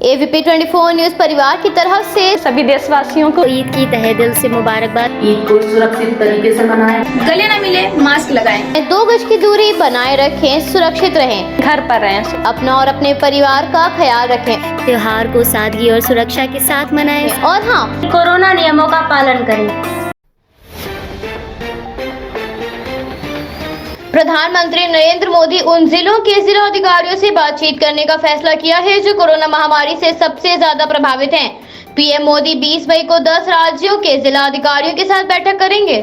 AVP 24 news परिवार की तरफ से सभी देशवासियों को ईद की तहे दिल से मुबारकबाद। ईद को सुरक्षित तरीके से मनाएं। गले न मिले मास्क लगाएं। 2 गज की दूरी बनाए रखें, सुरक्षित रहें, घर पर रहें, अपना और अपने परिवार का ख्याल रखें। त्योहार को सादगी और सुरक्षा के साथ मनाएं और हाँ, कोरोना नियमों का पालन करें। प्रधानमंत्री नरेंद्र मोदी उन जिलों के जिलाधिकारियों से बातचीत करने का फैसला किया है जो कोरोना महामारी से सबसे ज्यादा प्रभावित हैं। पीएम मोदी 20 मई को 10 राज्यों के जिलाधिकारियों के साथ बैठक करेंगे।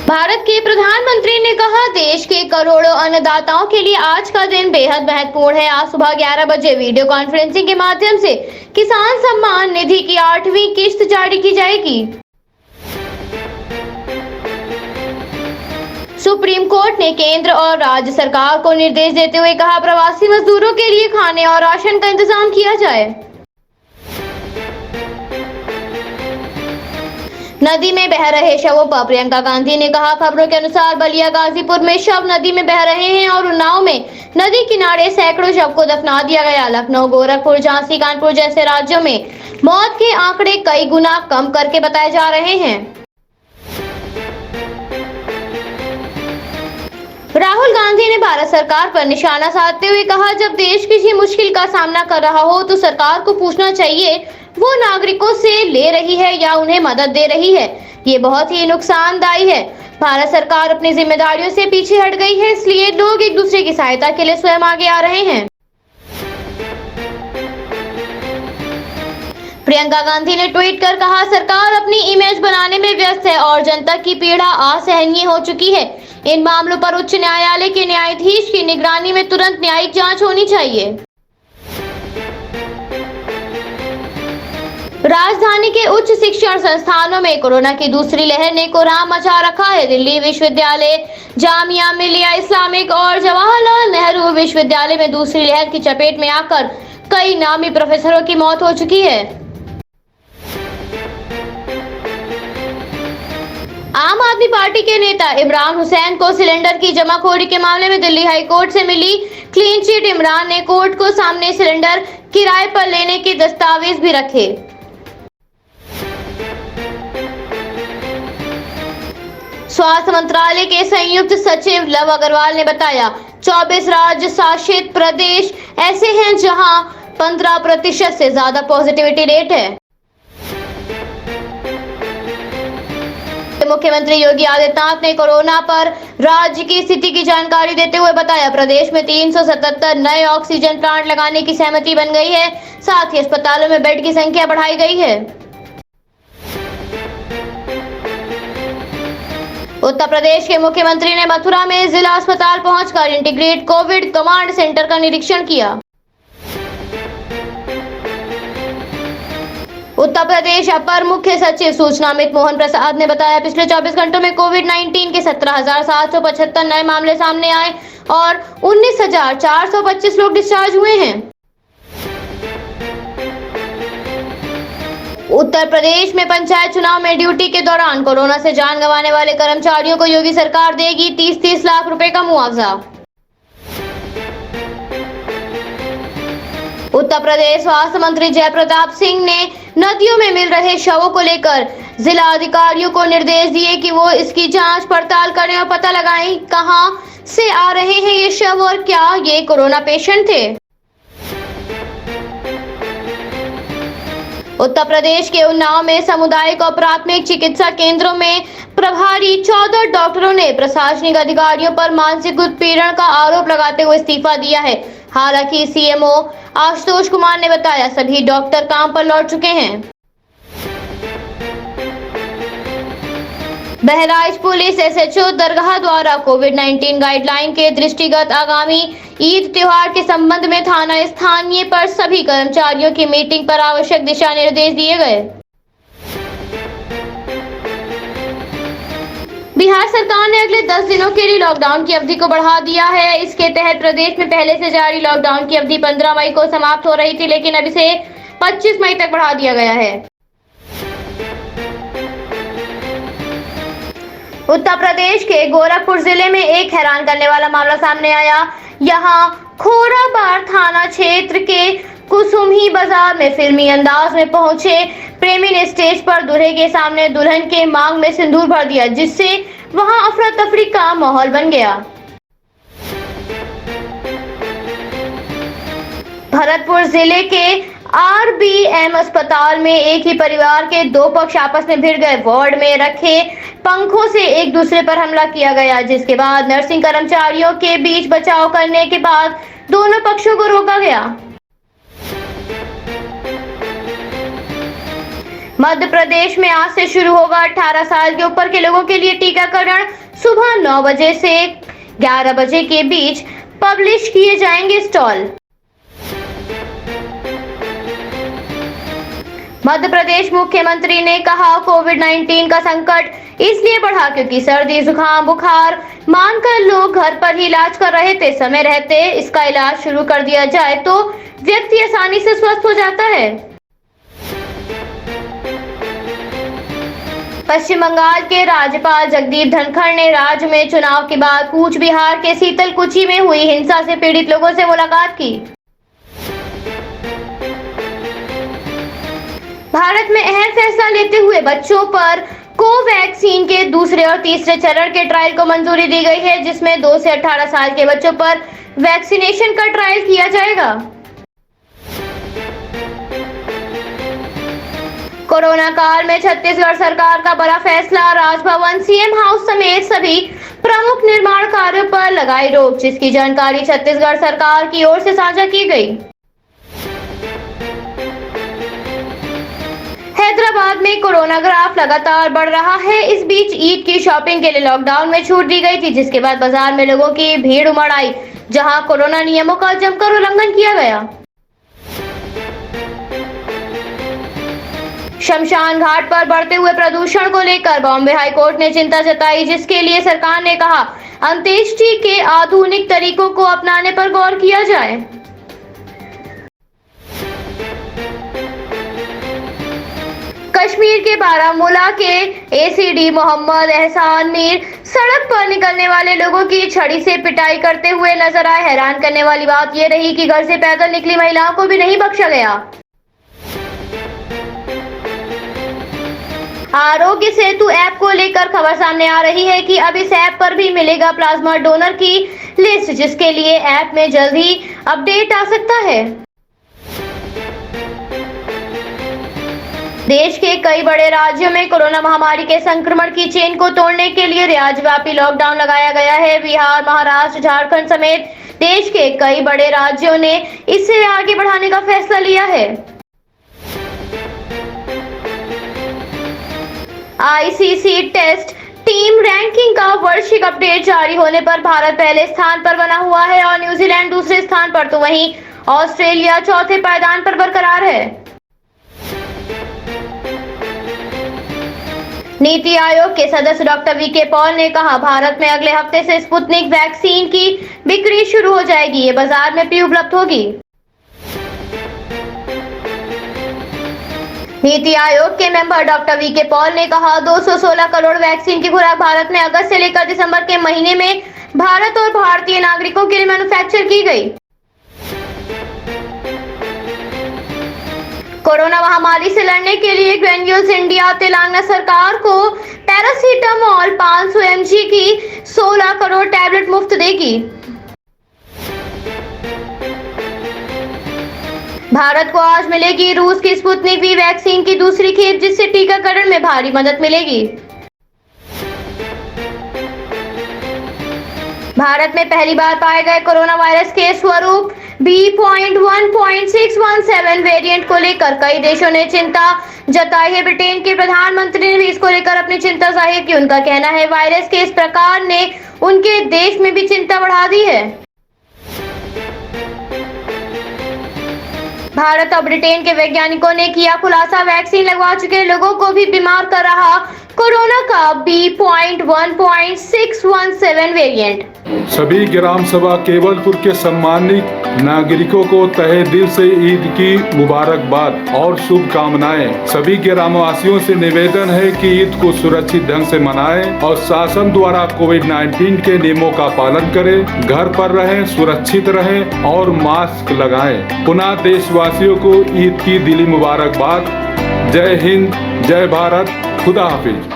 भारत के प्रधानमंत्री ने कहा, देश के करोड़ों अन्नदाताओं के लिए आज का दिन बेहद महत्वपूर्ण है। आज सुबह 11 बजे वीडियो कॉन्फ्रेंसिंग के माध्यम से किसान सम्मान निधि की 8वीं किस्त जारी की जाएगी। सुप्रीम कोर्ट ने केंद्र और राज्य सरकार को निर्देश देते हुए कहा, प्रवासी मजदूरों के लिए खाने और राशन का इंतजाम किया जाए। नदी में बह रहे शवों पर प्रियंका गांधी ने कहा, खबरों के अनुसार बलिया गाजीपुर में शव नदी में बह रहे हैं और उन्नाव में नदी किनारे सैकड़ों शव को दफना दिया गया। लखनऊ, गोरखपुर, झांसी, कानपुर जैसे राज्यों में मौत के आंकड़े कई गुना कम करके बताए जा रहे हैं। राहुल गांधी ने भारत सरकार पर निशाना साधते हुए कहा, जब देश किसी मुश्किल का सामना कर रहा हो तो सरकार को पूछना चाहिए वो नागरिकों से ले रही है या उन्हें मदद दे रही है। ये बहुत ही नुकसानदायी है। भारत सरकार अपनी जिम्मेदारियों से पीछे हट गई है, इसलिए लोग एक दूसरे की सहायता के लिए स्वयं आगे आ रहे हैं। प्रियंका गांधी ने ट्वीट कर कहा, सरकार अपनी इमेज बनाने में व्यस्त है और जनता की पीड़ा असहनीय हो चुकी है। इन मामलों पर उच्च न्यायालय के न्यायाधीश की निगरानी में तुरंत न्यायिक जांच होनी चाहिए। राजधानी के उच्च शिक्षण संस्थानों में कोरोना की दूसरी लहर ने कोहराम मचा रखा है। दिल्ली विश्वविद्यालय, जामिया मिलिया इस्लामिक और जवाहरलाल नेहरू विश्वविद्यालय में दूसरी लहर की चपेट में आकर कई नामी प्रोफेसरों की मौत हो चुकी है। आम आदमी पार्टी के नेता इमरान हुसैन को सिलेंडर की जमाखोरी के मामले में दिल्ली हाई कोर्ट से मिली क्लीन चिट। इमरान ने कोर्ट को सामने सिलेंडर किराए पर लेने के दस्तावेज भी रखे। स्वास्थ्य मंत्रालय के संयुक्त सचिव लव अग्रवाल ने बताया, 24 राज्य शासित प्रदेश ऐसे हैं जहां 15% से ज्यादा पॉजिटिविटी रेट है। मुख्यमंत्री योगी आदित्यनाथ ने कोरोना पर राज्य की स्थिति की जानकारी देते हुए बताया, प्रदेश में 377 नए ऑक्सीजन प्लांट लगाने की सहमति बन गई है। साथ ही अस्पतालों में बेड की संख्या बढ़ाई गई है। उत्तर प्रदेश के मुख्यमंत्री ने मथुरा में जिला अस्पताल पहुंचकर इंटीग्रेटेड कोविड कमांड सेंटर का निरीक्षण किया। उत्तर प्रदेश अपर मुख्य सचिव सूचना अमित मोहन प्रसाद ने बताया, पिछले 24 घंटों में कोविड-19 के 17,775 नए मामले सामने आए और 19,425 लोग डिस्चार्ज हुए हैं। उत्तर प्रदेश में पंचायत चुनाव में ड्यूटी के दौरान कोरोना से जान गंवाने वाले कर्मचारियों को योगी सरकार देगी 30-30 लाख रुपए का मुआवजा। उत्तर प्रदेश स्वास्थ्य मंत्री जय प्रताप सिंह ने नदियों में मिल रहे शवों को लेकर जिला अधिकारियों को निर्देश दिए कि वो इसकी जांच पड़ताल करें और पता लगाएं कहां से आ रहे हैं ये शव और क्या ये कोरोना पेशेंट थे। उत्तर प्रदेश के उन्नाव में सामुदायिक और प्राथमिक चिकित्सा केंद्रों में प्रभारी 14 डॉक्टरों ने प्रशासनिक अधिकारियों पर मानसिक उत्पीड़न का आरोप लगाते हुए इस्तीफा दिया है। हालांकि सीएमओ आशुतोष कुमार ने बताया, सभी डॉक्टर काम पर लौट चुके हैं। बहराइच पुलिस एसएचओ दरगाह द्वारा कोविड-19 गाइडलाइन के दृष्टिगत आगामी ईद त्योहार के संबंध में थाना स्थानीय पर सभी कर्मचारियों की मीटिंग पर आवश्यक दिशा निर्देश दिए गए। बिहार सरकार ने अगले 10 दिनों के लिए लॉकडाउन की अवधि को बढ़ा दिया है। इसके तहत प्रदेश में पहले से जारी लॉकडाउन की अवधि 15 मई को समाप्त हो रही थी, लेकिन अब इसे 25 मई तक बढ़ा दिया गया है। उत्तर प्रदेश के गोरखपुर जिले में एक हैरान करने वाला मामला सामने आया। यहाँ खोराबार थाना क्षेत्र के कुसुमही बाजार में फिल्मी अंदाज में पहुंचे प्रेमी ने स्टेज पर दूल्हे के सामने दुल्हन के मांग में सिंदूर भर दिया, जिससे वहां अफरा तफरी का माहौल बन गया। भरतपुर जिले के RBM अस्पताल में एक ही परिवार के दो पक्ष आपस में भिड़ गए। वार्ड में रखे पंखों से एक दूसरे पर हमला किया गया, जिसके बाद नर्सिंग कर्मचारियों के बीच बचाव करने के बाद दोनों पक्षों को रोका गया। मध्य प्रदेश में आज से शुरू होगा 18 साल के ऊपर के लोगों के लिए टीकाकरण। सुबह 9 बजे से 11 बजे के बीच पब्लिश किए जाएंगे स्टॉल। मध्य प्रदेश मुख्यमंत्री ने कहा, कोविड-19 का संकट इसलिए बढ़ा क्योंकि सर्दी, जुकाम, बुखार मानकर लोग घर पर ही इलाज कर रहे थे। समय रहते इसका इलाज शुरू कर दिया जाए तो व्यक्ति आसानी से स्वस्थ हो जाता है। पश्चिम बंगाल के राज्यपाल जगदीप धनखड़ ने राज्य में चुनाव के बाद कूच बिहार के शीतलकुची में हुई हिंसा से पीड़ित लोगों से मुलाकात की। भारत में अहम फैसला लेते हुए बच्चों पर कोवैक्सीन के दूसरे और तीसरे चरण के ट्रायल को मंजूरी दी गई है, जिसमें 2 से 18 साल के बच्चों पर वैक्सीनेशन का ट्रायल किया जाएगा। कोरोना काल में छत्तीसगढ़ सरकार का बड़ा फैसला, राजभवन, सीएम हाउस समेत सभी प्रमुख निर्माण कार्यों पर लगाई रोक, जिसकी जानकारी छत्तीसगढ़ सरकार की ओर से साझा की गई। हैदराबाद में कोरोना ग्राफ लगातार बढ़ रहा है। इस बीच ईद की शॉपिंग के लिए लॉकडाउन में छूट दी गई थी, जिसके बाद बाजार में लोगों की भीड़ उमड़ आई, जहां कोरोना नियमों का जमकर उल्लंघन किया गया। शमशान घाट पर बढ़ते हुए प्रदूषण को लेकर बॉम्बे हाईकोर्ट ने चिंता जताई, जिसके लिए सरकार ने कहा अंत्येष्टि के आधुनिक तरीकों को अपनाने पर गौर किया जाए। कश्मीर के बारामूला के ACD मोहम्मद एहसान मीर सड़क पर निकलने वाले लोगों की छड़ी से पिटाई करते हुए नजर आए। हैरान करने वाली बात यह रही कि घर से पैदल निकली महिलाओं को भी नहीं बख्शा गया। आरोग्य सेतु ऐप को लेकर खबर सामने आ रही है कि अब इस ऐप पर भी मिलेगा प्लाज्मा डोनर की लिस्ट, जिसके लिए ऐप में जल्द ही अपडेट आ सकता है। देश के कई बड़े राज्यों में कोरोना महामारी के संक्रमण की चेन को तोड़ने के लिए राज्यव्यापी लॉकडाउन लगाया गया है। बिहार, महाराष्ट्र, झारखंड समेत देश के कई बड़े राज्यों ने इसे आगे बढ़ाने का फैसला लिया है। ICC टेस्ट टीम रैंकिंग का वार्षिक अपडेट जारी होने पर भारत पहले स्थान पर बना हुआ है और न्यूजीलैंड दूसरे स्थान पर, तो वहीं ऑस्ट्रेलिया चौथे पायदान पर बरकरार है। नीति आयोग के सदस्य डॉक्टर VK पॉल ने कहा, भारत में अगले हफ्ते से स्पुतनिक वैक्सीन की बिक्री शुरू हो जाएगी। ये बाजार में भी उपलब्ध होगी। नीति आयोग के मेंबर डॉक्टर VK पॉल ने कहा, 216 करोड़ वैक्सीन की खुराक भारत में अगस्त से लेकर दिसंबर के महीने में भारत और भारतीय नागरिकों के लिए मैन्युफैक्चर की गई। कोरोना महामारी से लड़ने के लिए ग्रैन्यूल्स इंडिया तेलंगाना सरकार को पैरासीटामोल 500 mg की 16 करोड़ टैबलेट मुफ्त देगी। भारत को आज मिलेगी रूस की स्पुतनिक V वैक्सीन की दूसरी खेप, जिससे टीकाकरण में भारी मदद मिलेगी। भारत में पहली बार पाए गए कोरोना वायरस के स्वरूप B.1.617 वेरिएंट को लेकर कई देशों ने चिंता जताई है। ब्रिटेन के प्रधानमंत्री ने भी इसको लेकर अपनी चिंता जाहिर की। उनका कहना है, वायरस के इस प्रकार ने उनके देश में भी चिंता बढ़ा दी है। भारत और ब्रिटेन के वैज्ञानिकों ने किया खुलासा, वैक्सीन लगवा चुके लोगों को भी बीमार कर रहा कोरोना का B.1.617 वेरिएंट। सभी ग्राम सभा केवलपुर के सम्मानित नागरिकों को तहे दिल से ईद की मुबारकबाद और शुभकामनाएं। सभी ग्रामवासियों से निवेदन है कि ईद को सुरक्षित ढंग से मनाएं और शासन द्वारा कोविड-19 के नियमों का पालन करें, घर पर रहें, सुरक्षित रहें और मास्क लगाएं। पुनः देशवासियों को ईद की दिली मुबारकबाद। जय हिंद, जय भारत, खुदा हाफिज।